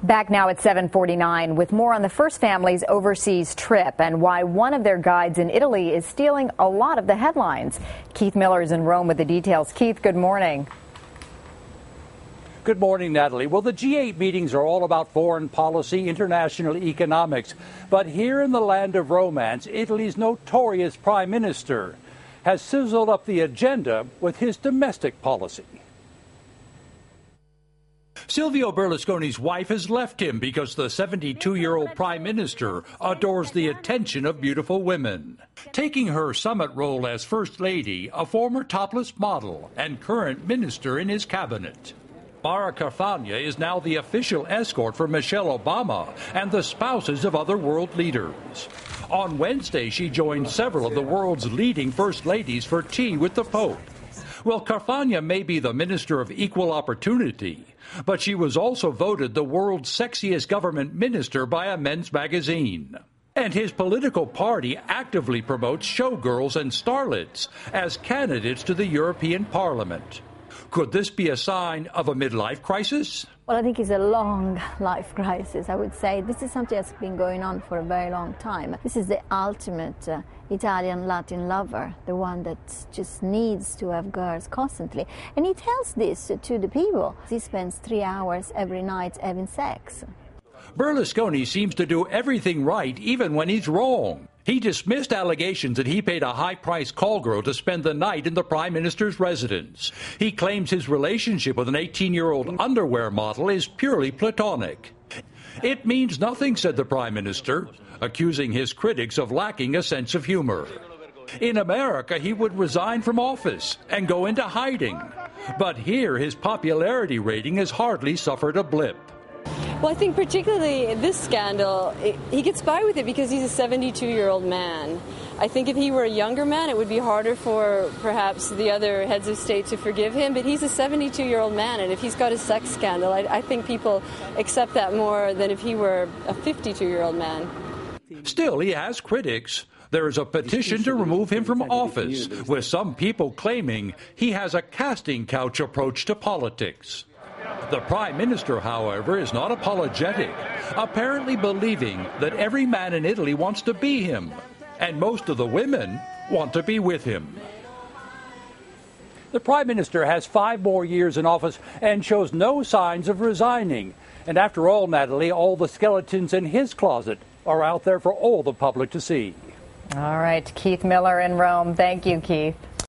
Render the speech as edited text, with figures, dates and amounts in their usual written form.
Back now at 7:49 with more on the first family's overseas trip and why one of their guides in Italy is stealing a lot of the headlines. Keith Miller is in Rome with the details. Keith, good morning. Good morning, Natalie. Well, the G-8 meetings are all about foreign policy, international economics. But here in the land of romance, Italy's notorious prime minister has sizzled up the agenda with his domestic policy. Silvio Berlusconi's wife has left him because the 72-year-old prime minister adores the attention of beautiful women. Taking her summit role as first lady, a former topless model and current minister in his cabinet. Mara Carfagna is now the official escort for Michelle Obama and the spouses of other world leaders. On Wednesday, she joined several of the world's leading first ladies for tea with the Pope. Well, Carfagna may be the minister of equal opportunity, but she was also voted the world's sexiest government minister by a men's magazine. And his political party actively promotes showgirls and starlets as candidates to the European Parliament. Could this be a sign of a midlife crisis? Well, I think it's a long life crisis, I would say. This is something that's been going on for a very long time. This is the ultimate Italian Latin lover, the one that just needs to have girls constantly. And he tells this to the people. He spends 3 hours every night having sex. Berlusconi seems to do everything right even when he's wrong. He dismissed allegations that he paid a high-priced call girl to spend the night in the prime minister's residence. He claims his relationship with an 18-year-old underwear model is purely platonic. It means nothing, said the prime minister, accusing his critics of lacking a sense of humor. In America, he would resign from office and go into hiding. But here, his popularity rating has hardly suffered a blip. Well, I think particularly this scandal, he gets by with it because he's a 72-year-old man. I think if he were a younger man, it would be harder for perhaps the other heads of state to forgive him. But he's a 72-year-old man, and if he's got a sex scandal, I think people accept that more than if he were a 52-year-old man. Still, he has critics. There is a petition to remove him from office, with some people claiming he has a casting couch approach to politics. The prime minister, however, is not apologetic, apparently believing that every man in Italy wants to be him, and most of the women want to be with him. The prime minister has 5 more years in office and shows no signs of resigning. And after all, Natalie, all the skeletons in his closet are out there for all the public to see. All right, Keith Miller in Rome. Thank you, Keith.